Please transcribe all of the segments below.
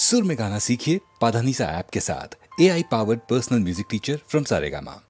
सुर में गाना सीखिए पाधानीसा ऐप के साथ। AI powered personal music teacher from Saregama.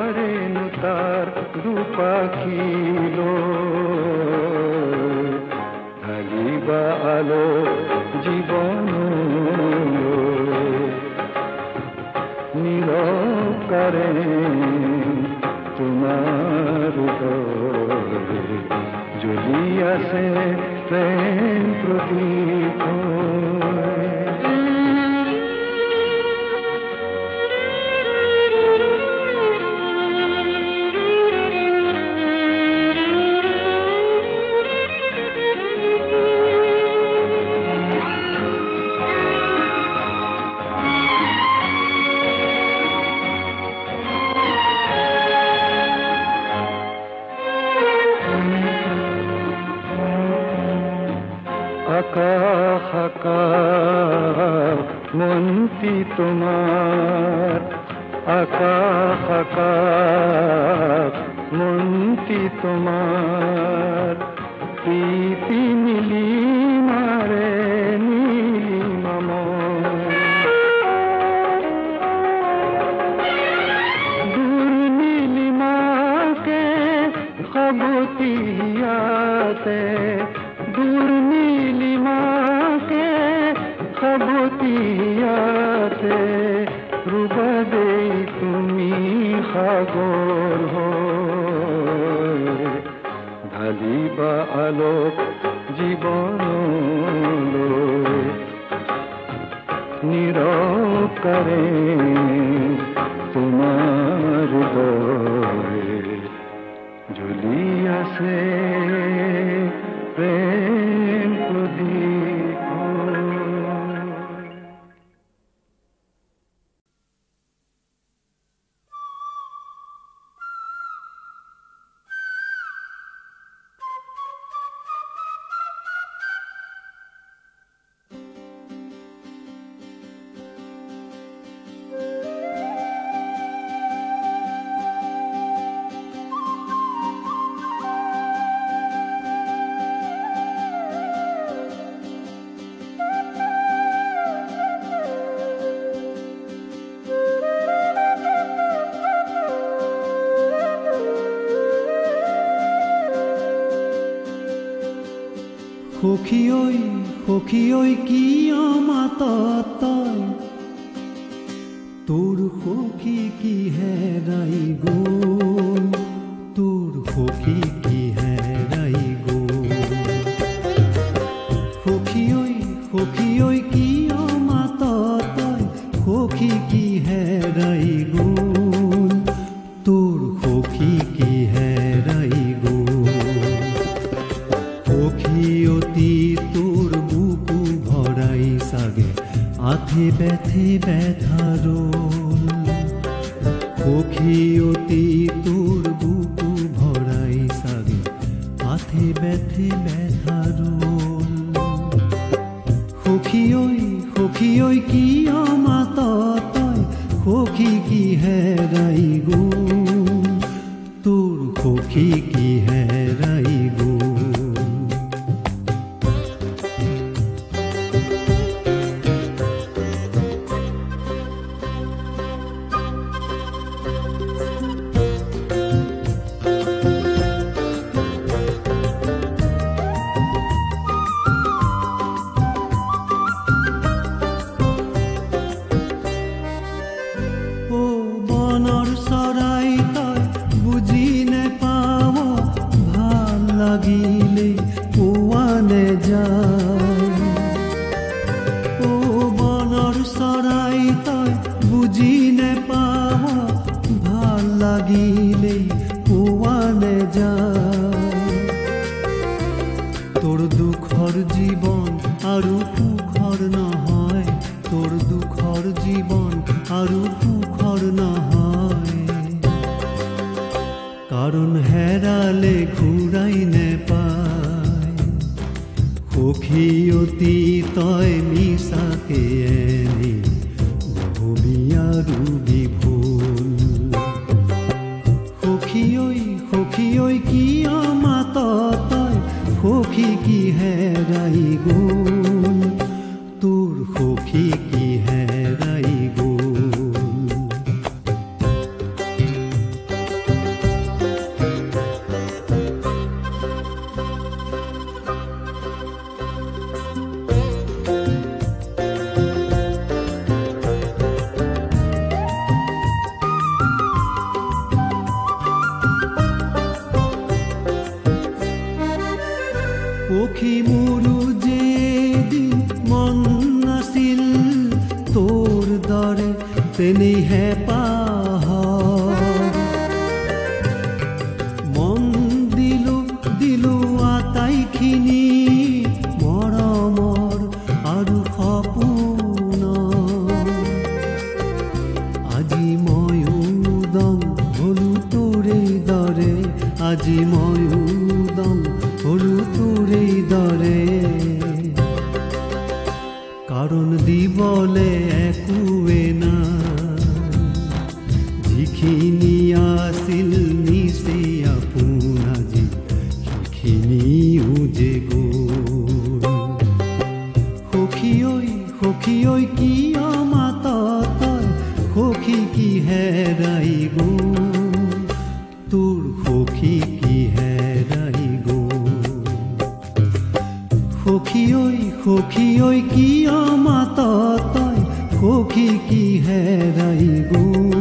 পারেন তার দুপাখিলো ঢালিবা আলো জীবন নীরব করেন তোমার হৃদয়ে জ্বলিয়াছে প্রেম প্রদীপ আকাশ আকাশ মনটি তোমার আকাশ আকাশ মনটি তোমার প্রীতি নীলিমারে নীলিমাম দূর নীলিমাকে খবতিয়াতে দূর নীলিমাকে খবতিয়াতে রূপদে তুমি সাগর ঢালিবা আলোক জীবন নীরব করে তোমার হৃদয়ে জ্বলিয়াছে প্রেম প্রদীপ সখী ঐ কিয় মাত তই তোৰ সখী কি হেৰাই গ'ল তোৰ সখী কি হেৰাই গ'ল সখী ঐ কিয় মাত তই সখী কি হেৰাই গ'ল তোৰ সখী কি হেৰাই গ'ল সখী অতি তোৰ বুকু ভৰাই চাগে আঠে বেঠে বেধাৰল সখী অতি তোৰ বুকু ভৰাই চাগে আঠে বেঠে বেধাৰল সখী ঐ কিয় মাত তই সখী কি হেৰাই গ'ল তোৰ সখী কি হেৰাই গ'ল সখী মোৰো যে এদিন মন নাছিল তোৰ দৰে তেনেই হেঁপাহ মন দিলো আটাইখিনি মৰমৰ আৰু সপোন আজি ময়ো দম হলো তোৰে দৰে আজি ময়ো দম হলো তোৰে দৰে কাৰণ দিবলে একোৱে না যিখিনি আছিল নিচে আপোন আজি সেইখিনিও যে গ'ল সখী ঐ কিয় মাত তই সখী কি হেৰাই গ'ল তোৰ সখী কি হেৰাই গ'ল সখী ঐ কিয় মাত তই সখী কি হেৰাই গ'ল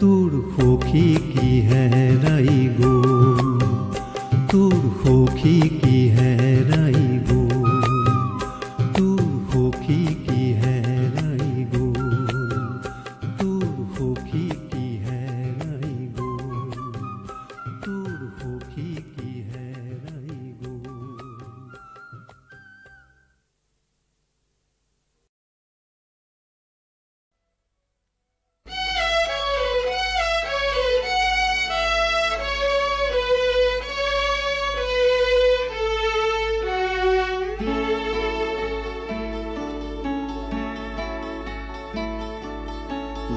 তোৰ সখী কি হেৰাই গ'ল তোৰ সখী কি হেৰাই গ'ল তোৰ সখী কি হেৰাই গ'ল তোৰ সখী কি হেৰাই গ'ল তোৰ সখী কি হেৰাই গ'ল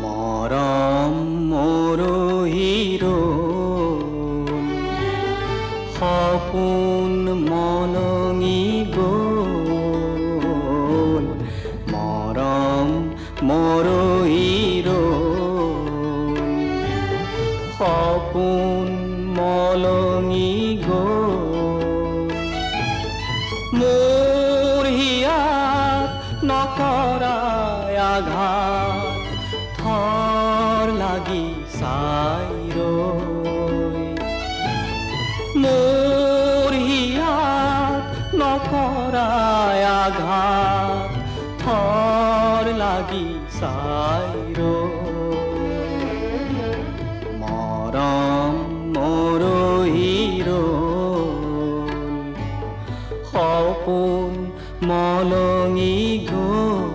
মৰম মৰহিৰো সপোন মনঙি গ'ল মৰম মৰহিৰো সপোন মলঙি গ'ল মোৰ হিয়াত নকৰাই আঘাত থৰ লাগি চাই ৰৈ মোৰ হিয়াত নকৰাই আঘাত থৰ লাগি চাই ৰৈ মৰম মৰহিৰো সপোন মলঙি গ'ল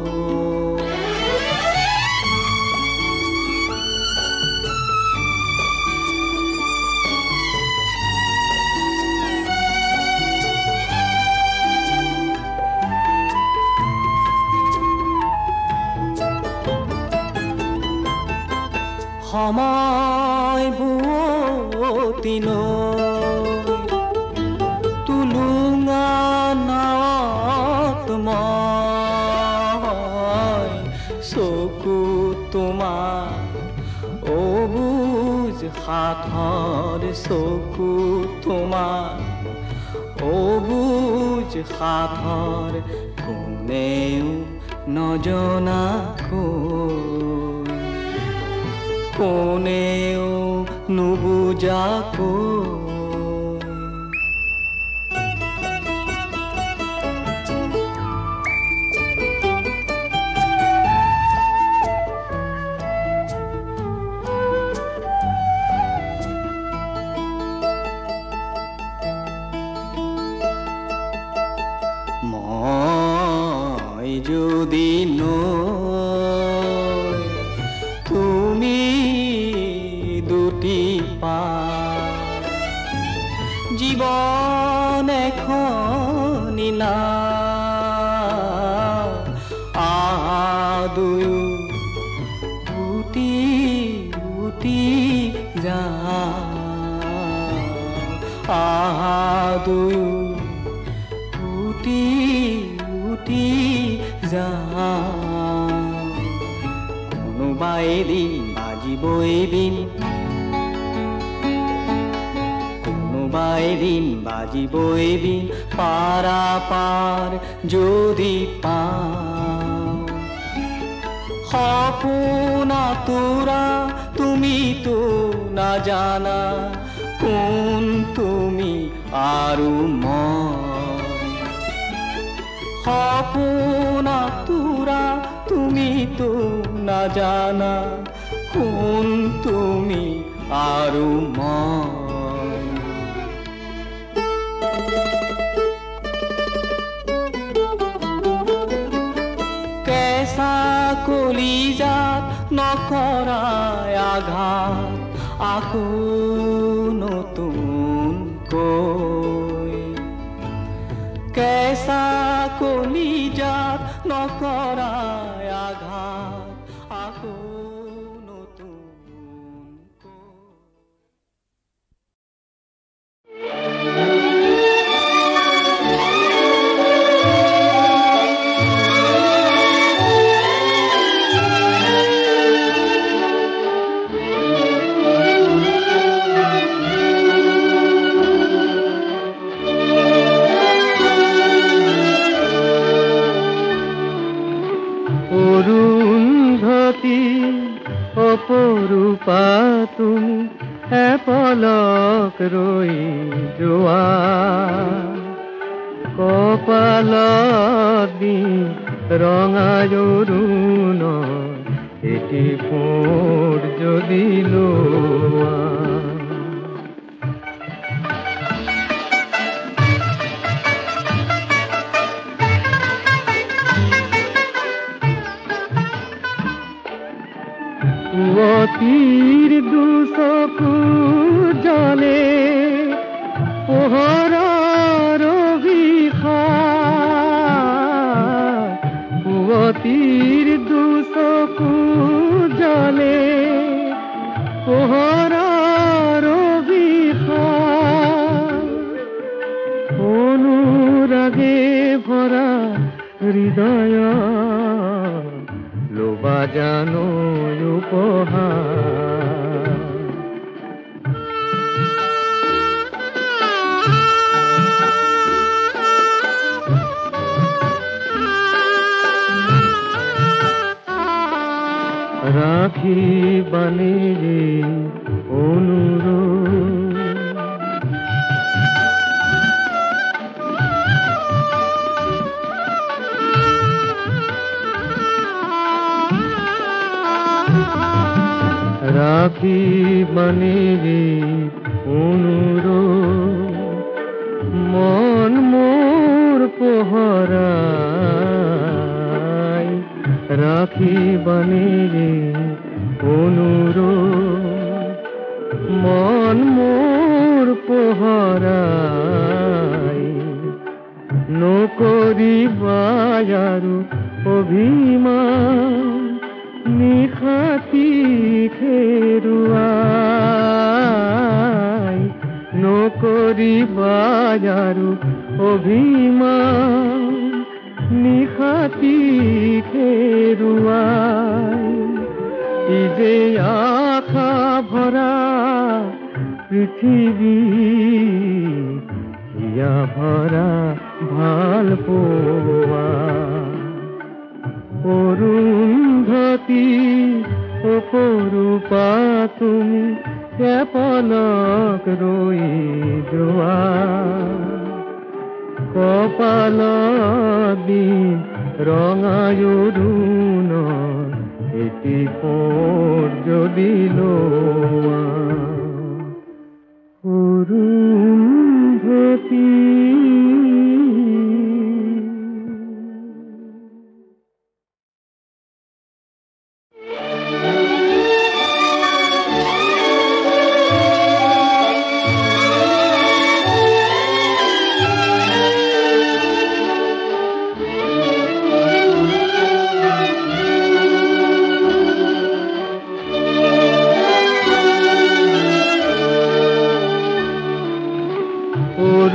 সময় বুৱতী লৈ তুলুঙা নাৱত মই চকু তোমাৰ অবুজ সাথৰ চকু তোমাৰ অবুজ সাথৰ কোনেও নজনাকৈ কোনেও নুবুজাকৈ মই যদি নৈ তুমি দুটি পাৰ জীৱন এখনি নাও দুয়ো উটি উটি যাওঁ দুয়ো উটি উটি যাওঁ কোনোবা এদিন বাজিব এদিন কোনোবা এদিন বাজিব এদিন পাৰাপাৰ যদি পাওঁ সপোন আঁতোৰা তুমিতো নাজানা কোন তুমি আৰু মই সপোনা তোৰা তুমি তো নাজানা কোন তুমি আৰু মই কেঁচা কলিজাত নকৰাই আঘাত আকৌ নতুনকৈ কেঁচা কলিজাত নকৰাই আঘাত আকৌ অপৰূপা তুমি এপলক ৰৈ যোৱা কপালত দি ৰঙায়ৰুণ এটি ফোঁট যদি লোৱা পুৱতিৰ দুচকু জলে পোহৰৰ অভিশাপ পুৱতিৰ দুচকু জলে পোহৰৰ অভিশাপ অনুৰাগে ভৰা হৃদয় লোবা জানো উপহাৰ ৰাখি বানিয়ে অনুৰোধ ৰাখি বানিয়ে অনুৰোধ মন মোৰ পোহৰাই ৰাখি বানিয়ে অনুৰোধ মন মোৰ পোহৰাই নকৰিবা আৰু অভিমান নিশাতি খেৰুৱাই নকৰিবা আৰু অভিমান নিশাতি খেৰুৱাই ই যে আশা ভৰা পৃথিৱী হিয়া ভৰা ভাল পোৱা অৰুন্ধতী অপৰূপা তুমি এপলক ৰৈ যোৱা কপালত দিন ৰঙায়ৰুণ এটি ফোঁট যদি লোৱা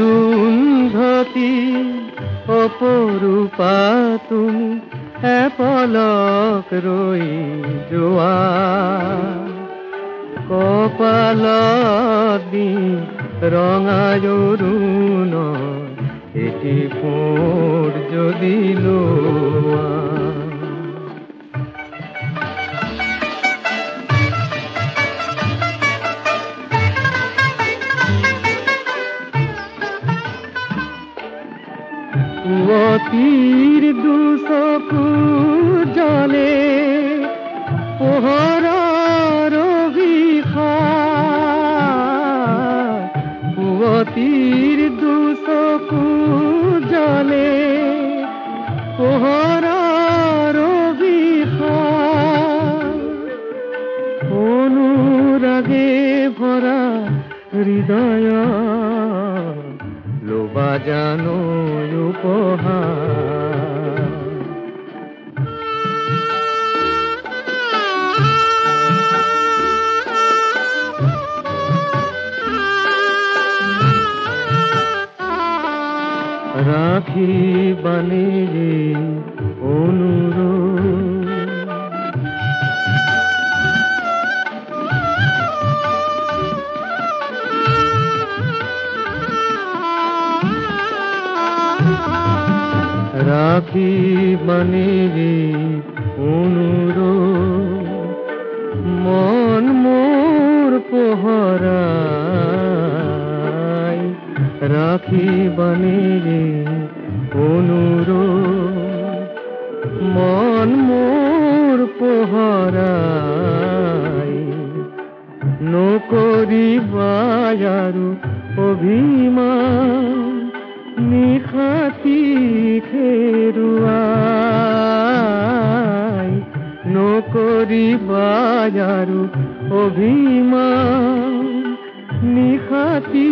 অৰুন্ধতী অপৰূপা তুমি এপলক ৰৈ যোৱা কপালত দিন ৰঙায়ৰুণ এটি ফোঁট যদি লোৱা তীৰ দুচকু জলে পোহৰৰ অভিশাপ পুৱতিৰ দুচকু জলে পোহৰৰ অভিশাপ অনুৰাগে ভৰা হৃদয় লোবা জানো উপহাৰ ৰাখি বানিয়ে অনুৰোধ ৰাখি বানিয়ে অনুৰোধ মন মোৰ পোহৰাই ৰাখি বানিয়ে অনুৰোধ মন মোৰ পোহৰাই নকৰিবা আৰু অভিমান নিশাতি খেৰুৱাই নকৰিবা আৰু অভিমান নিশাতি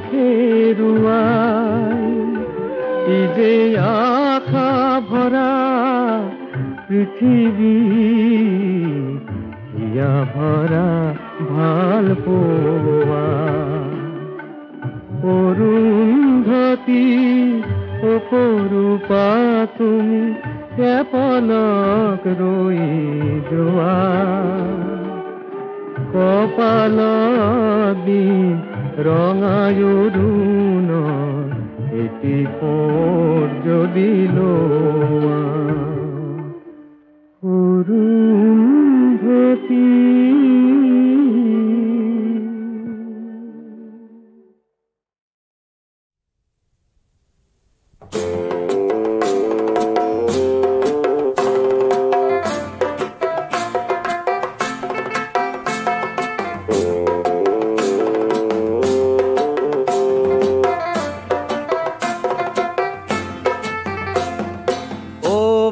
খেৰুৱাই ই যে আশা ভৰা পৃথিৱী হিয়া ভৰা ভাল পোৱা অৰুন্ধতী অপৰূপা তুমি এপলক ৰৈ যোৱা কপালত দিন ৰঙায়ুৰুণ এটি পোৰ যদি লোৱা অৰুন্ধতী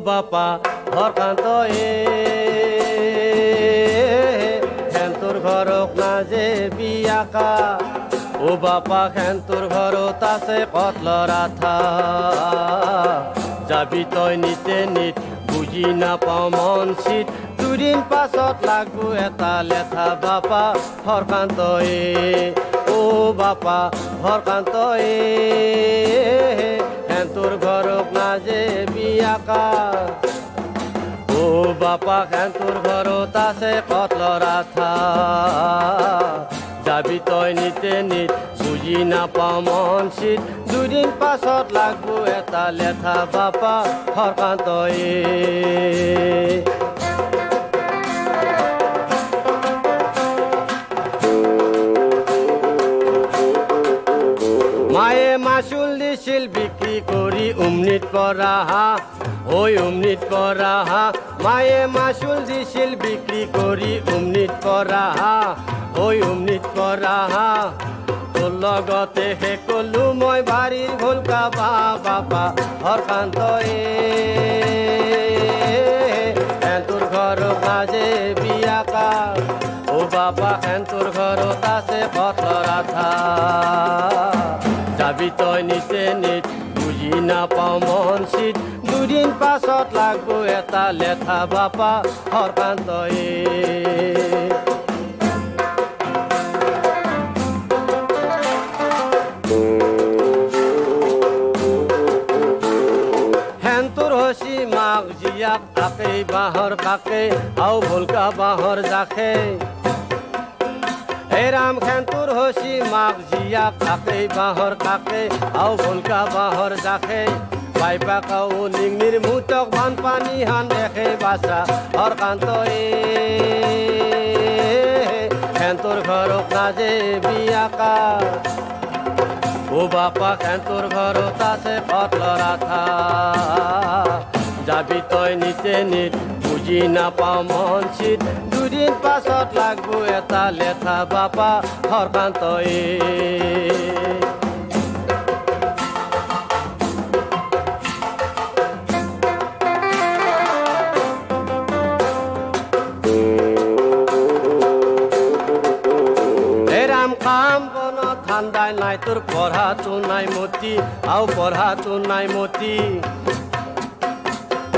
বাপা হৰকান্ত খেন্তুৰ ঘৰক নাজে বিয়াকা ও বাপা খেন্তুৰ ঘৰত আছে কতলৰ আঠা যাবি তই নিতে নিত বুজি নাপাওঁ মন চিত দুদিন পাছত লাগবো এটা লেঠা বাপা হৰকান্ত ও বাপা হৰকান্ত খেন্তুৰ ঘৰক নাজে বিয়াকা ও বাপা খেন্তুৰ ঘৰত আছে কতলৰ আঠা যাবি তই নিতে নিত বুজি নাপাওঁ মন চিত দুদিন পাছত লাগবো এটা লেঠা বাপা হৰকান্ত মায়ে মাচুল দিছিল বিক্ৰি কৰি উমনিত পৰা ওই উমনিত পৰা মায়ে মাচুল দিছিল বিক্ৰি কৰি উমনিত পৰা ওই উমনিত পৰা তোৰ লগতে হে কলো মই বাৰীৰ ভুলকা বাপা হৰকান্ত তোৰ ঘৰক নাজে বিয়াকা ও বাপা তোৰ ঘৰত আছে কতলৰ আঠা যাবি তই নিতে নিত বুজি নাপাওঁ মন চিত দুদিন পাছত লাগবো এটা লেঠা বাপা হৰকান্ত হেন্তুৰ হচি মাক জীয়াক আকে বাঁহৰ কাকে আও ভুলকা বাঁহৰ জাখে রাম খেন্তুর হসি মাক জিয়া কাকে বাঁহর কাকে আও ভুলকা বাঁহর জাখে পাইপা কাউ নিংনির মুতক বান পানি হান দেখে বাসা হরকান্ত খেন্তুর ঘরক নাজে বিয়াকা ও ও বাপা কেন তোর ঘরত আছে পাতলা রাথা যাবি তই নিতে নিত বুঝি নাপাও মন চিত দুদিন পাছত লাগবো এটা লেঠা বাপা ঘৰখান তই ঠাণ্ডাই নাই তোৰ পঢ়াটো নাই মতি আৰু পঢ়াটো নাই মতি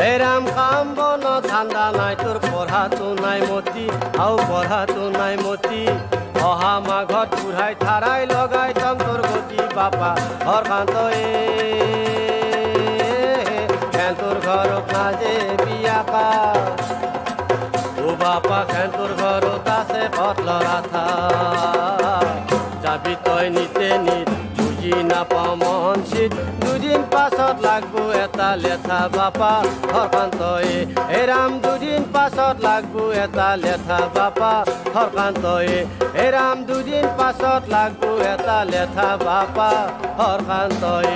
এৰাম কাম বন ঠাণ্ডা নাই তোৰ পঢ়াটো নাই মতি আৰু পঢ়াটো নাই মতি অহা মাঘত বুঢ়াই ঠাৰাই লগাই তম তোৰ গতি বাপা ঘৰখান তই কেন তোৰ ঘৰত নাজে বিয়া কা ও বাপা কেন তোৰ ঘৰত আছে পাতলা ৰাথা যাবি তই নিতে নিত বুঝি নাপাও মন চিত দুদিন পাছত লাগবো এটা লেঠা বাপা ঘৰখান তই এৰাম দুদিন পাছত লাগবো এটা লেঠা বাপা ঘৰখান তই এৰাম দুদিন পাছত লাগবো এটা লেঠা বাপা ঘৰখান তই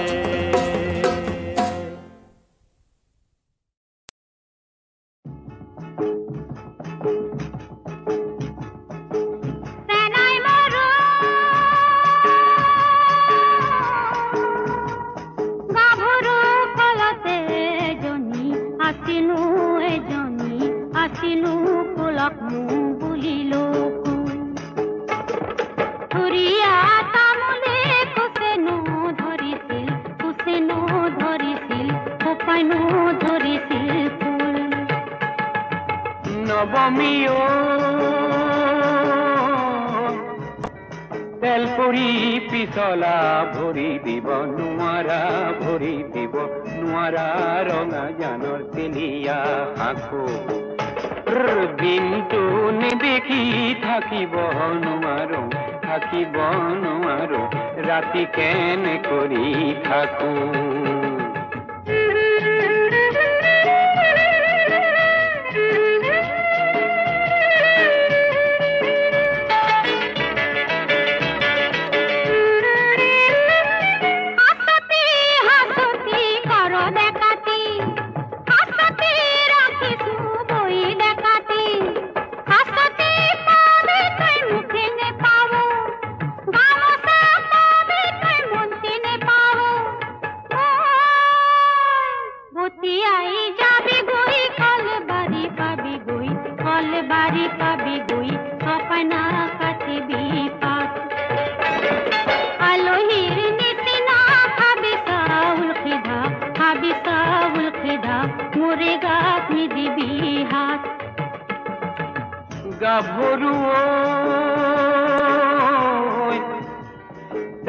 তেল পৰি পিছলা ভৰি দিব নোৱাৰা ভৰি দিব নোৱাৰা ৰঙা জানৰ তেলিয়া আঁখো দিনটো নেদেখি থাকিব নোৱাৰো ৰাতি কেনে কৰি থাকো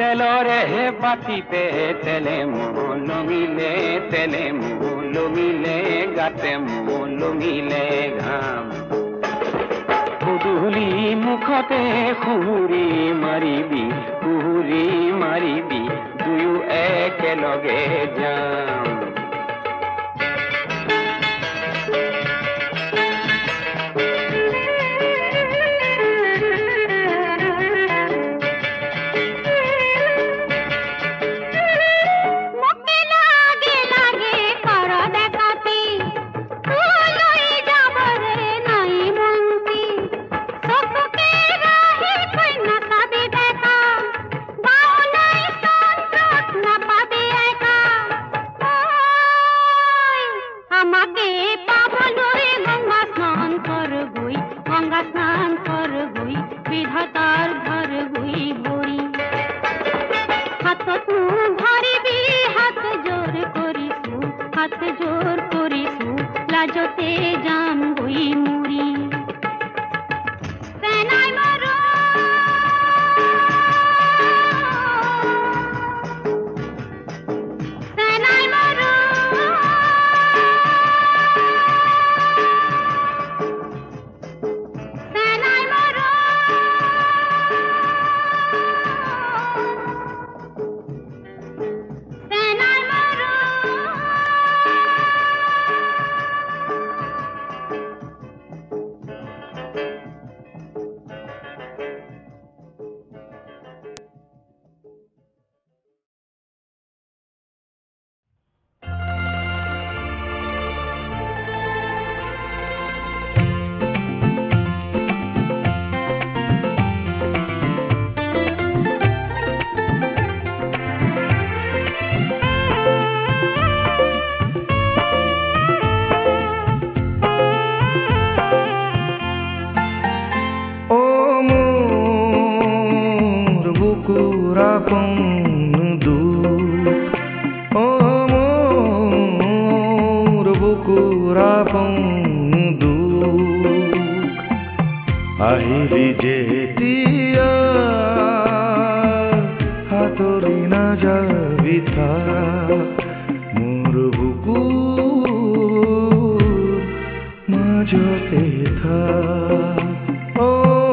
তেলৰে বাতিতে তেলে লমিলে গাতে লমিলে ঘাম গধূলি মুখতে খুহুৰি মাৰিবি দুয়ো একেলগে যাম বুকুৰ আপন দুখ ও মোৰ বুকুৰ আপন দুখ আহিলি যেতিয়া হাতৰি না যাবি মোৰ বুকুৰ মাজতে অ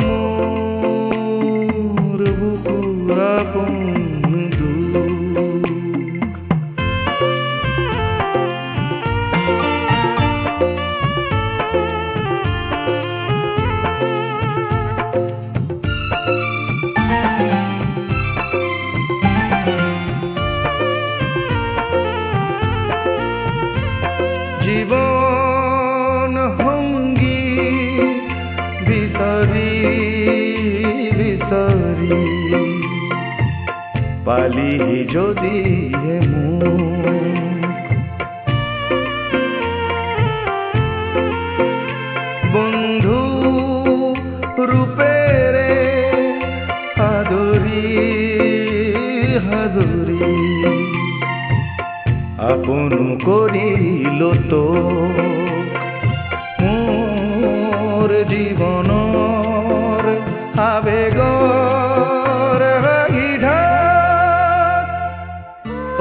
মোৰ বুকুৰ আপন জীবন সংগী বিচাৰি বিচাৰি পালি যদি বন্ধু ৰূপেৰে আদৰি আদৰি আপন কৰিল মোৰ জীৱনৰ আবেগৰ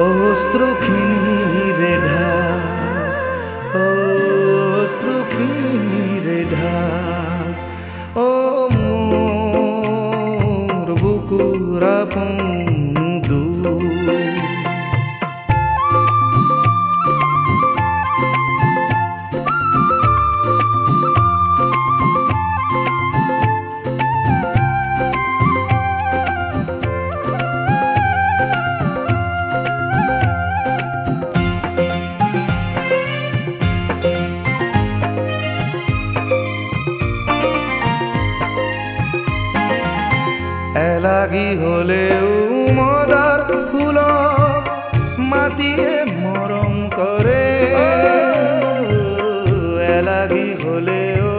অশ্ৰুখিনিৰে অ মোৰ বুকুৰ আপন লাগি হলেও মদাৰ ফুলক মাটিয়ে মৰম কৰে লাগি হলেও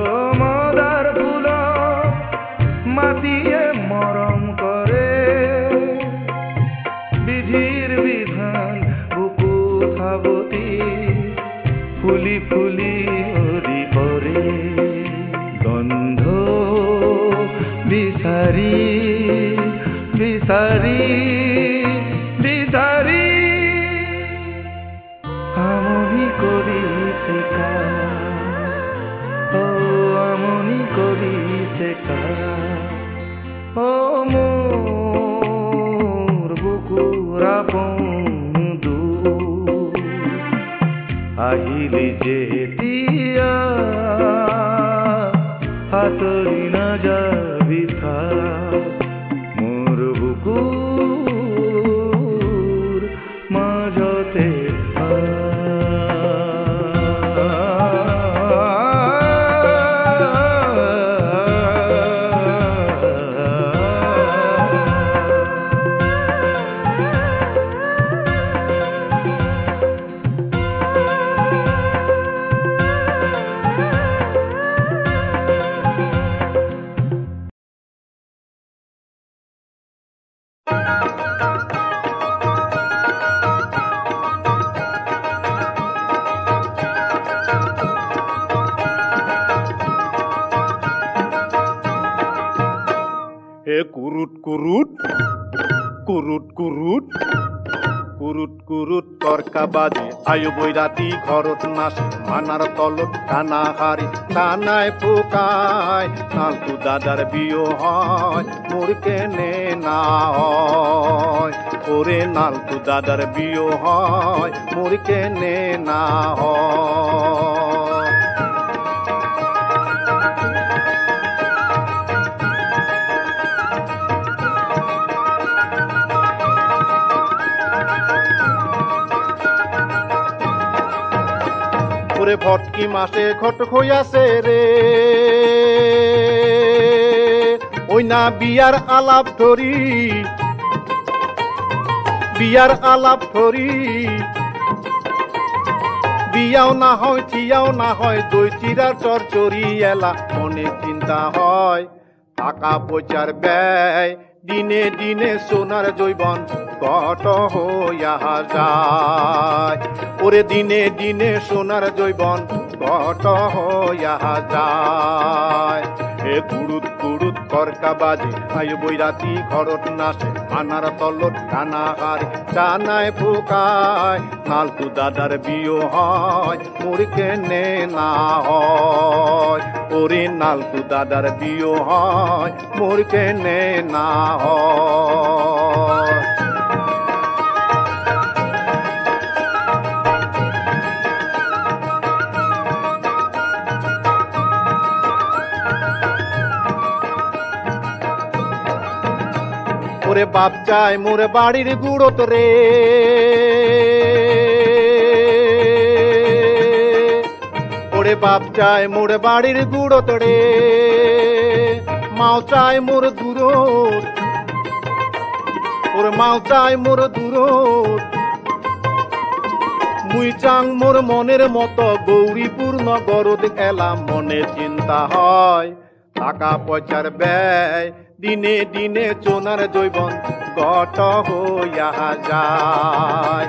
মদাৰ ফুলক মাটিয়ে মৰম কৰে বিধিৰ বিধান বুকু সাৱটি ফুলি ফুলি অৰি পৰে গন্ধ বিচাৰি বিচাৰি বিচাৰি আমনি কৰিছে আমনি কৰিছে অ মোৰ বুকুৰ আপন দুখ আহিলি যেতিয়া হাতৰি না যাবি মোৰ বুকুৰ মাজতে কুৰুত কুৰুত কুৰুত কুৰুত কুৰুত কুৰুত তৰ্কা বাজে আয়ু বৈ ৰাতি ঘৰত নাচে মানাৰ তলত কানা হাৰি কানাই ফুকাই নালটো দাদাৰ বিয় হয় মোৰ কেনে না হয় ওৰে নালটো দাদাৰ বিয় হয় মোৰ কেনে না হয় ভটকি মাসে ঘট হইয়াছে রে ওই না বিয়ার আলাপ ধরি বিয়াও না হয় থিয়াও না হয় দই চিরার চরচরি এলা মনে চিন্তা হয় টাকা পয়সার ব্যয় দিনে দিনে সোনার জৈবন ঘট হইয়া যায় ওরে দিনে দিনে সোনার জৈবন ঘট হইয়া যায় এ কুড়ুত কুড়ুত করকা বাজে আয় বৈরাতি ঘরত নাচে আনার তলত টানা হারে টানায় ফুকায় নালতু দাদার বিয়ে হয় মোর কেনে না হয় ওরে নালতু দাদার বিয়ে হয় মোর কেনে না হয় ওরে বাপ চাই মোরে বাড়ির গুড়ত রে ওরে বাপ চাই মোরে বাড়ির গুড়ত রে মাও চাই মোর দূরত ওরে মাও চাই মোর দূরত মুই চাং মোর মনের মতো গৌরীপুর নগরত এলাম মনে চিন্তা হয় টাকা পয়সার ব্যয় দিনে দিনে চোনার জৈবন ঘট হইয়া যায়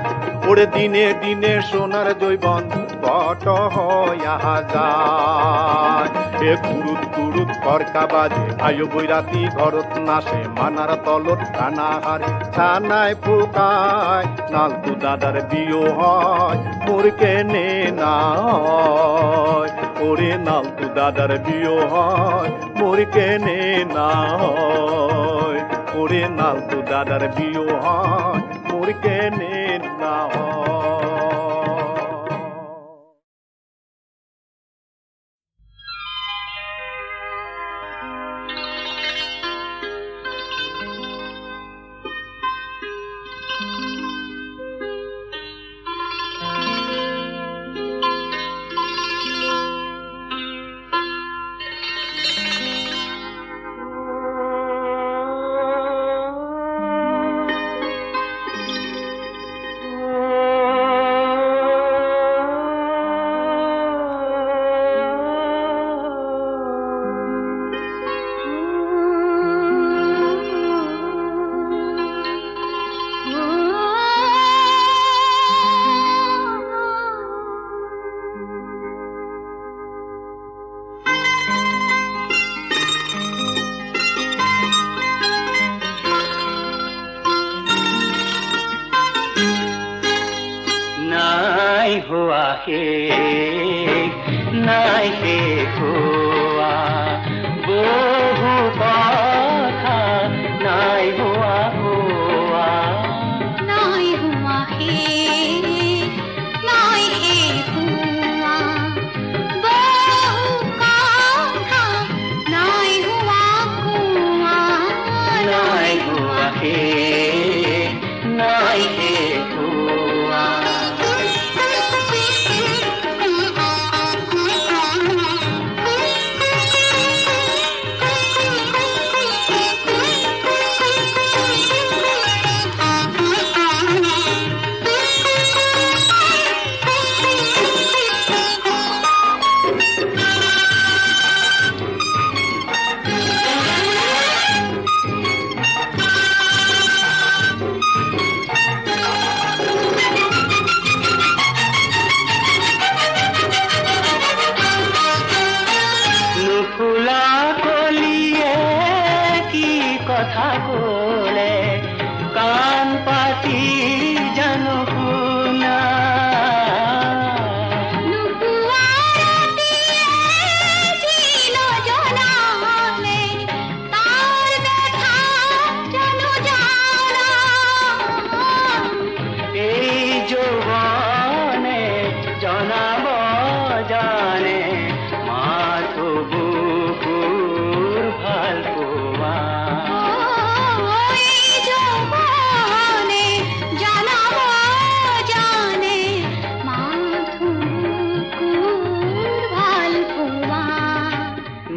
ওরে দিনে দিনে সোনার জৈবন ঘট হইয়া যায় এ কুড়ুত কুড়ুত করকা বাজে আয়ো বৈরাতি ঘরত নাচে মানার তলত টানা হারে ছানায় ফুকায় নালতু দাদার বিয়ে হয় মোর কেনে না হয় ওরে নালতু দাদার বিয়ে হয় মোর কেনে না হয় ওরে নালতু দাদার বিয়ে হয় মোর কেনে না হয় নাই হোৱা বহু কথা নাই হোৱা হোৱা নাই হোৱা নাই হোৱা বহু কথা নাই হোৱা হোৱা নাই হোৱা নাই হোৱা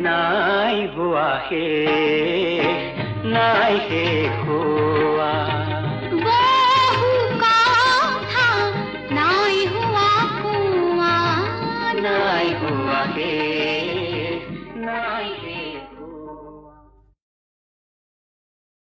নাই হোৱা নাই হোৱা